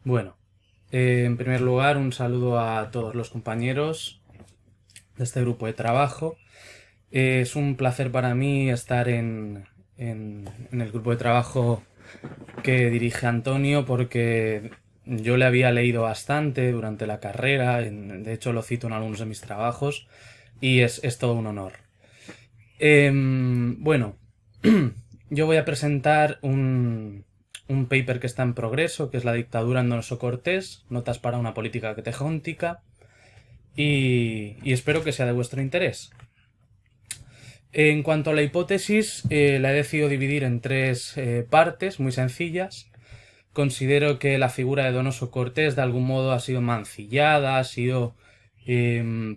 Bueno, en primer lugar, un saludo a todos los compañeros de este grupo de trabajo. Es un placer para mí estar en el grupo de trabajo que dirige Antonio porque yo le había leído bastante durante la carrera, de hecho lo cito en algunos de mis trabajos y es todo un honor. Bueno, yo voy a presentar un paper que está en progreso, que es La dictadura en Donoso Cortés, notas para una política quetejóntica, y espero que sea de vuestro interés. En cuanto a la hipótesis, la he decidido dividir en tres partes muy sencillas. Considero que la figura de Donoso Cortés de algún modo ha sido mancillada, ha sido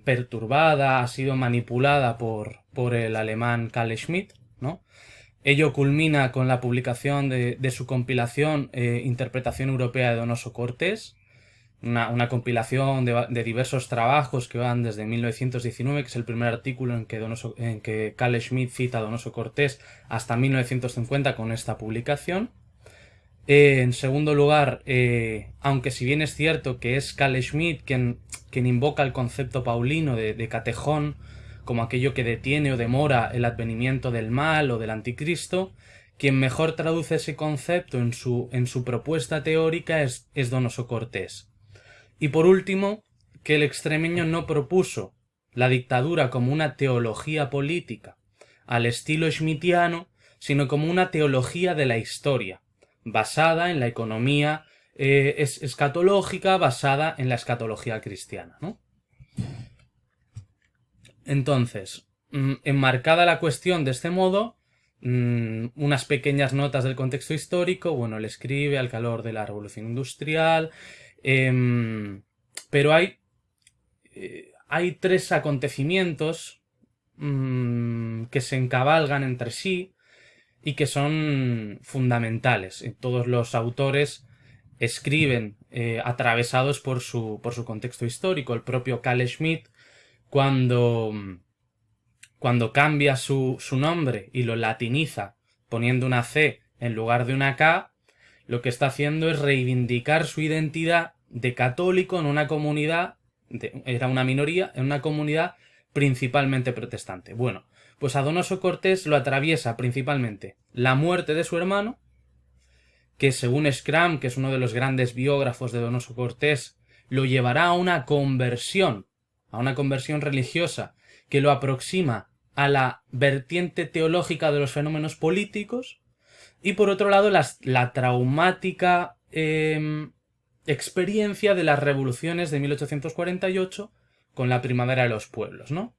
perturbada, ha sido manipulada por el alemán Carl Schmitt, ¿no? Ello culmina con la publicación de su compilación Interpretación Europea de Donoso Cortés, una compilación de diversos trabajos que van desde 1919, que es el primer artículo en que Carl Schmitt cita a Donoso Cortés, hasta 1950 con esta publicación. En segundo lugar, aunque si bien es cierto que es Carl Schmitt quien invoca el concepto paulino de catejón como aquello que detiene o demora el advenimiento del mal o del anticristo, quien mejor traduce ese concepto en su propuesta teórica es Donoso Cortés. Y por último, que el extremeño no propuso la dictadura como una teología política al estilo schmittiano, sino como una teología de la historia, basada en la economía escatológica, basada en la escatología cristiana, ¿no? Entonces, enmarcada la cuestión de este modo, unas pequeñas notas del contexto histórico. Bueno, él escribe al calor de la Revolución Industrial, pero hay tres acontecimientos que se encabalgan entre sí y que son fundamentales. Todos los autores escriben atravesados por su contexto histórico. El propio Carl Schmitt, cuando, cuando cambia su nombre y lo latiniza poniendo una C en lugar de una K, lo que está haciendo es reivindicar su identidad de católico en una comunidad, era una minoría, en una comunidad principalmente protestante. Bueno, pues a Donoso Cortés lo atraviesa principalmente la muerte de su hermano, que según Schramm, que es uno de los grandes biógrafos de Donoso Cortés, lo llevará a una conversión religiosa que lo aproxima a la vertiente teológica de los fenómenos políticos, y por otro lado la traumática experiencia de las revoluciones de 1848 con la primavera de los pueblos, ¿no?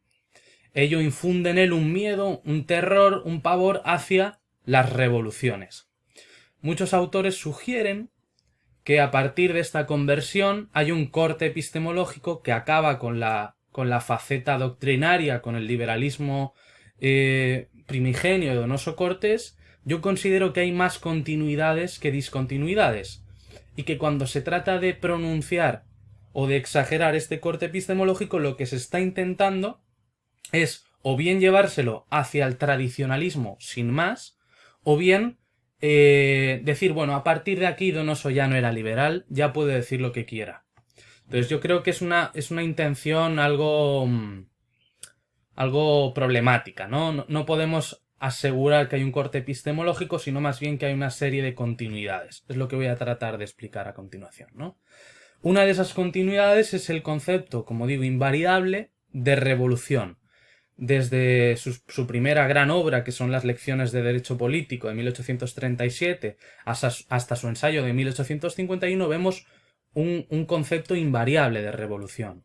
Ello infunde en él un miedo, un terror, un pavor hacia las revoluciones. Muchos autores sugieren que a partir de esta conversión hay un corte epistemológico que acaba con la faceta doctrinaria, con el liberalismo primigenio de Donoso Cortés. Yo considero que hay más continuidades que discontinuidades, y que cuando se trata de pronunciar o de exagerar este corte epistemológico, lo que se está intentando es o bien llevárselo hacia el tradicionalismo sin más, o bien decir, bueno, a partir de aquí Donoso ya no era liberal, ya puede decir lo que quiera. Entonces yo creo que es una intención algo problemática, ¿no? No podemos asegurar que hay un corte epistemológico, sino más bien que hay una serie de continuidades. Es lo que voy a tratar de explicar a continuación, ¿no? Una de esas continuidades es el concepto, como digo, invariable de revolución. Desde su primera gran obra, que son las Lecciones de Derecho Político de 1837, hasta su ensayo de 1851, vemos un concepto invariable de revolución.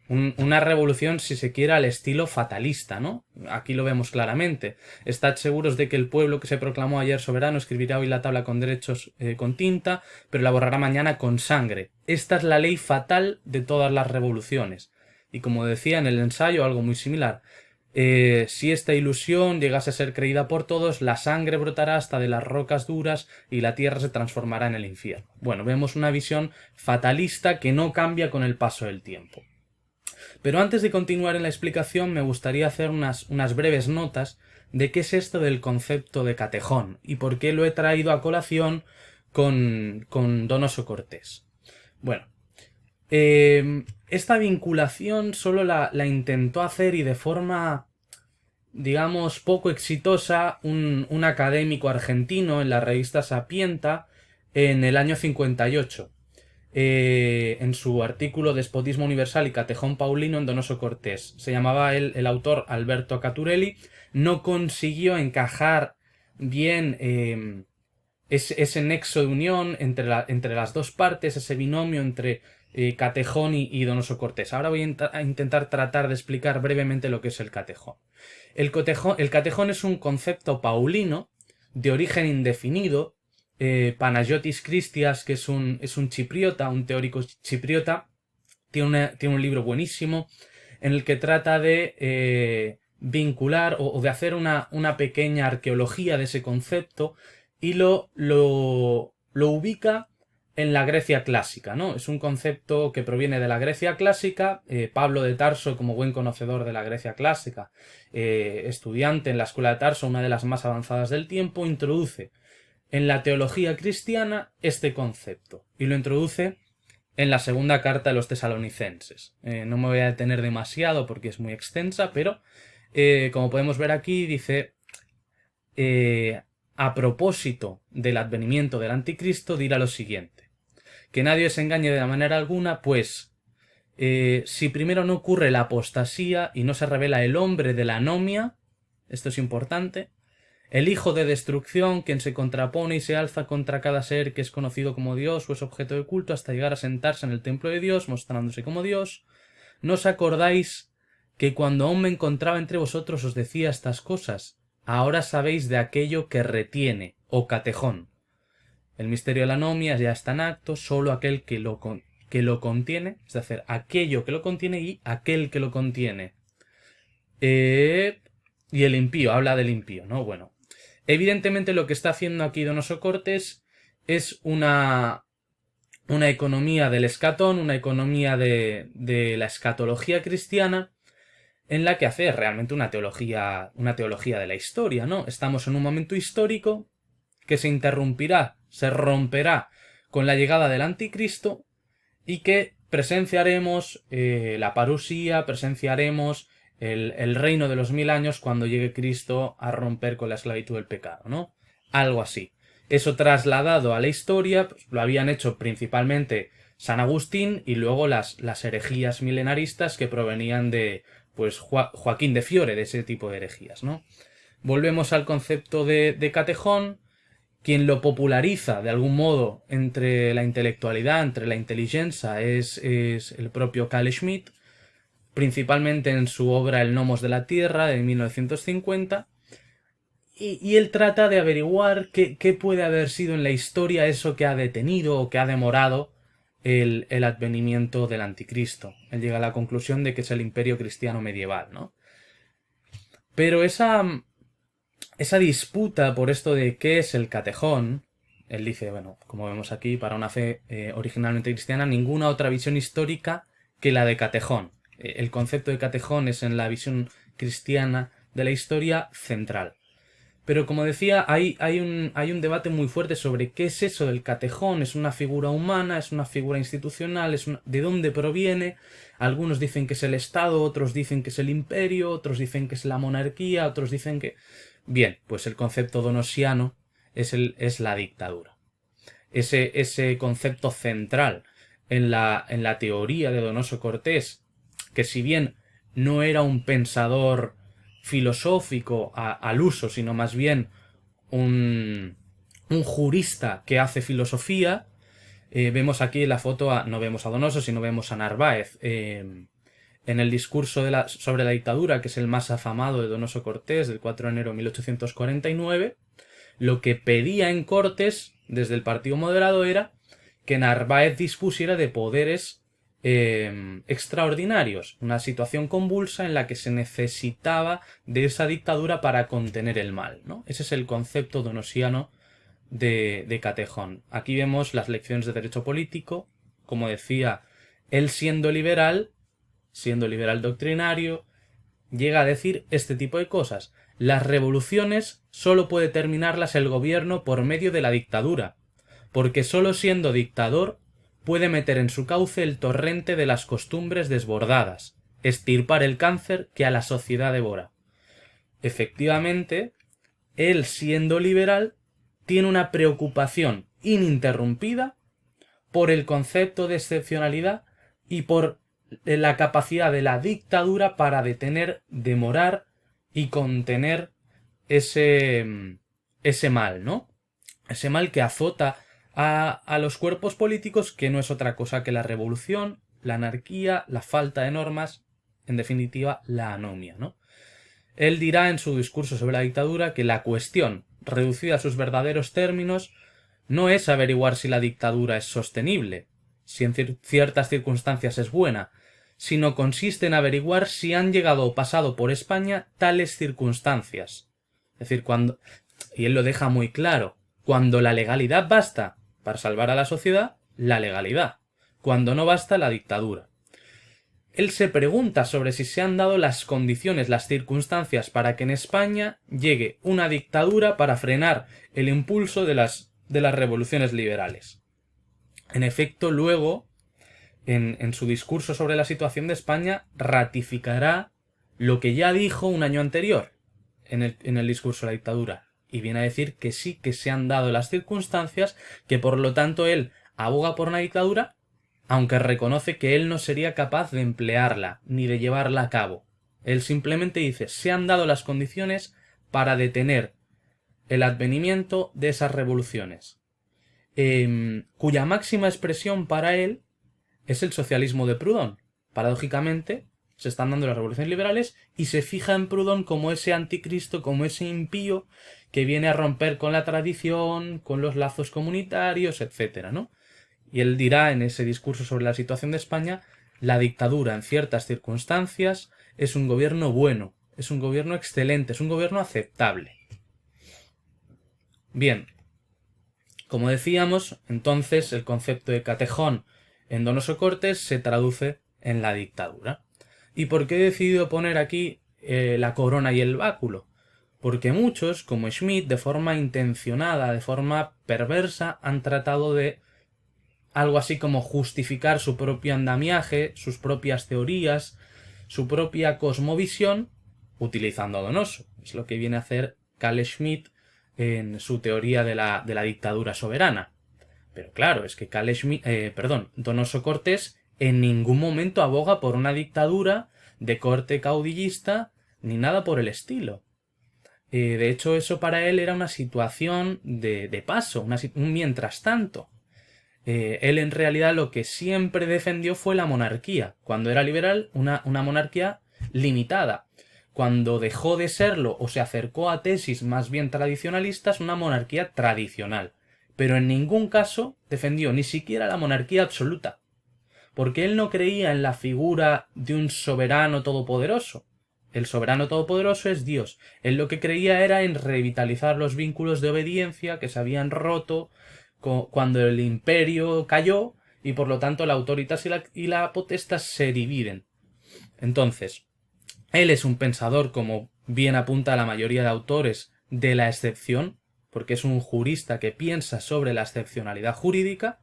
Una revolución, si se quiere, al estilo fatalista, ¿no? Aquí lo vemos claramente. Estad seguros de que el pueblo que se proclamó ayer soberano escribirá hoy la tabla con derechos con tinta, pero la borrará mañana con sangre. Esta es la ley fatal de todas las revoluciones. Y como decía en el ensayo, algo muy similar. Si esta ilusión llegase a ser creída por todos, la sangre brotará hasta de las rocas duras y la tierra se transformará en el infierno. Bueno, vemos una visión fatalista que no cambia con el paso del tiempo. Pero antes de continuar en la explicación, me gustaría hacer unas breves notas de qué es esto del concepto de catejón y por qué lo he traído a colación con Donoso Cortés. Bueno, esta vinculación solo la intentó hacer, y de forma, digamos, poco exitosa, un académico argentino en la revista Sapienta en el año 58. En su artículo Despotismo Universal y Catejón Paulino en Donoso Cortés. Se llamaba el autor Alberto Caturelli. No consiguió encajar bien ese nexo de unión entre las dos partes, ese binomio entre Catejón y Donoso Cortés. Ahora voy a intentar tratar de explicar brevemente lo que es el catejón. El catejón es un concepto paulino de origen indefinido. Panagiotis Christias, que es un chipriota, un teórico chipriota, tiene un libro buenísimo en el que trata de vincular o de hacer una pequeña arqueología de ese concepto, y lo ubica en la Grecia clásica, ¿no? Es un concepto que proviene de la Grecia clásica. Pablo de Tarso, como buen conocedor de la Grecia clásica, estudiante en la escuela de Tarso, una de las más avanzadas del tiempo, introduce en la teología cristiana este concepto, y lo introduce en la segunda carta de los tesalonicenses. No me voy a detener demasiado porque es muy extensa, pero como podemos ver aquí, dice: a propósito del advenimiento del anticristo, dirá lo siguiente: que nadie se engañe de manera alguna, pues si primero no ocurre la apostasía y no se revela el hombre de la anomia, esto es importante, el hijo de destrucción, quien se contrapone y se alza contra cada ser que es conocido como Dios o es objeto de culto, hasta llegar a sentarse en el templo de Dios, mostrándose como Dios. ¿No os acordáis que cuando aún me encontraba entre vosotros os decía estas cosas? Ahora sabéis de aquello que retiene, o catejón. El misterio de la anomia ya está en acto, solo aquel que lo contiene, es decir, aquello que lo contiene y aquel que lo contiene. Y el impío, habla del impío, ¿no? Bueno, evidentemente lo que está haciendo aquí Donoso Cortés es una economía del escatón, una economía de la escatología cristiana, en la que hace realmente una teología de la historia, ¿no? Estamos en un momento histórico que se interrumpirá, se romperá con la llegada del anticristo, y que presenciaremos la parusía, presenciaremos el reino de los 1000 años cuando llegue Cristo a romper con la esclavitud del pecado, ¿no? Algo así. Eso trasladado a la historia, pues, lo habían hecho principalmente San Agustín y luego las herejías milenaristas que provenían de, pues, Joaquín de Fiore, de ese tipo de herejías, ¿no? Volvemos al concepto de catejón. Quien lo populariza de algún modo entre la intelectualidad, entre la inteligencia, es el propio Carl Schmitt, principalmente en su obra El Nomos de la Tierra, de 1950, y él trata de averiguar qué puede haber sido en la historia eso que ha detenido o que ha demorado el advenimiento del anticristo. Él llega a la conclusión de que es el imperio cristiano medieval, ¿no? Pero esa disputa por esto de qué es el catejón, él dice, bueno, como vemos aquí, para una fe originalmente cristiana, ninguna otra visión histórica que la de catejón. El concepto de catejón es en la visión cristiana de la historia central. Pero como decía, hay un debate muy fuerte sobre qué es eso del catejón. ¿Es una figura humana? ¿Es una figura institucional? ¿De dónde proviene? Algunos dicen que es el Estado, otros dicen que es el imperio, otros dicen que es la monarquía, otros dicen que... Bien, pues el concepto donosiano es la dictadura. Ese concepto central en la teoría de Donoso Cortés, que si bien no era un pensador filosófico al uso, sino más bien un jurista que hace filosofía. Vemos aquí en la foto, no vemos a Donoso, sino vemos a Narváez. En el discurso sobre la dictadura, que es el más afamado de Donoso Cortés, del 4 de enero de 1849, lo que pedía en Cortes, desde el Partido Moderado, era que Narváez dispusiera de poderes extraordinarios, una situación convulsa en la que se necesitaba de esa dictadura para contener el mal, ¿no? Ese es el concepto donosiano de catejón. Aquí vemos las lecciones de derecho político. Como decía, él siendo liberal doctrinario, llega a decir este tipo de cosas. Las revoluciones solo puede terminarlas el gobierno por medio de la dictadura, porque solo siendo dictador puede meter en su cauce el torrente de las costumbres desbordadas, extirpar el cáncer que a la sociedad devora. Efectivamente, él, siendo liberal, tiene una preocupación ininterrumpida por el concepto de excepcionalidad y por la capacidad de la dictadura para detener, demorar y contener ese mal, ¿no? Ese mal que azota a los cuerpos políticos, que no es otra cosa que la revolución, la anarquía, la falta de normas, en definitiva, la anomia, ¿no? Él dirá en su discurso sobre la dictadura que la cuestión, reducida a sus verdaderos términos, no es averiguar si la dictadura es sostenible, si en ciertas circunstancias es buena, sino consiste en averiguar si han llegado o pasado por España tales circunstancias. Es decir, y él lo deja muy claro, cuando la legalidad basta para salvar a la sociedad, la legalidad. Cuando no basta, la dictadura. Él se pregunta sobre si se han dado las condiciones, las circunstancias para que en España llegue una dictadura para frenar el impulso de las revoluciones liberales. En efecto, luego, en su discurso sobre la situación de España, ratificará lo que ya dijo un año anterior en el discurso de la dictadura. Y viene a decir que sí que se han dado las circunstancias, que por lo tanto él aboga por una dictadura, aunque reconoce que él no sería capaz de emplearla ni de llevarla a cabo. Él simplemente dice, se han dado las condiciones para detener el advenimiento de esas revoluciones, cuya máxima expresión para él es el socialismo de Proudhon. Paradójicamente, se están dando las revoluciones liberales y se fija en Proudhon como ese anticristo, como ese impío que viene a romper con la tradición, con los lazos comunitarios, etc., ¿no? Y él dirá en ese discurso sobre la situación de España, la dictadura en ciertas circunstancias es un gobierno bueno, es un gobierno excelente, es un gobierno aceptable. Bien, como decíamos, entonces el concepto de Catejón en Donoso Cortés se traduce en la dictadura. ¿Y por qué he decidido poner aquí la corona y el báculo? Porque muchos, como Schmitt, de forma intencionada, de forma perversa, han tratado de algo así como justificar su propio andamiaje, sus propias teorías, su propia cosmovisión, utilizando a Donoso. Es lo que viene a hacer Carl Schmitt en su teoría de la dictadura soberana. Pero claro, es que Donoso Cortés en ningún momento aboga por una dictadura de corte caudillista ni nada por el estilo. De hecho, eso para él era una situación de paso, un mientras tanto. Él en realidad lo que siempre defendió fue la monarquía. Cuando era liberal, una monarquía limitada. Cuando dejó de serlo o se acercó a tesis más bien tradicionalistas, una monarquía tradicional. Pero en ningún caso defendió ni siquiera la monarquía absoluta. Porque él no creía en la figura de un soberano todopoderoso. El soberano todopoderoso es Dios. Él lo que creía era en revitalizar los vínculos de obediencia que se habían roto cuando el imperio cayó y por lo tanto la autoritas y la potestas se dividen. Entonces, él es un pensador, como bien apunta la mayoría de autores, de la excepción, porque es un jurista que piensa sobre la excepcionalidad jurídica,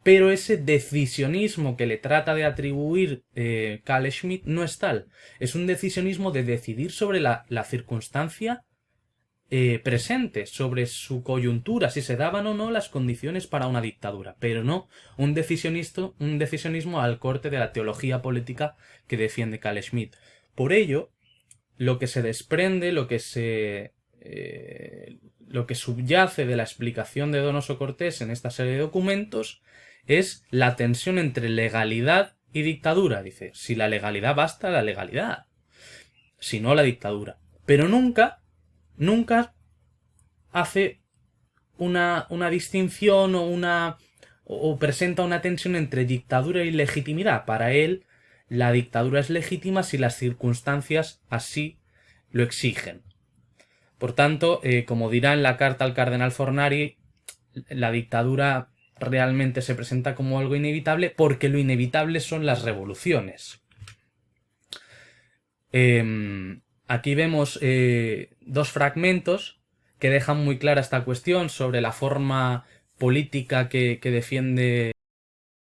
pero ese decisionismo que le trata de atribuir Carl Schmitt no es tal. Es un decisionismo de decidir sobre la circunstancia presente, sobre su coyuntura, si se daban o no las condiciones para una dictadura, pero no un decisionismo al corte de la teología política que defiende Carl Schmitt. Por ello, lo que se desprende, lo que subyace de la explicación de Donoso Cortés en esta serie de documentos es la tensión entre legalidad y dictadura. Dice, si la legalidad basta, la legalidad, si no la dictadura. Pero nunca hace una distinción o presenta una tensión entre dictadura y legitimidad. Para él, la dictadura es legítima si las circunstancias así lo exigen. Por tanto, como dirá en la carta al cardenal Fornari, la dictadura realmente se presenta como algo inevitable porque lo inevitable son las revoluciones. Aquí vemos dos fragmentos que dejan muy clara esta cuestión sobre la forma política que defiende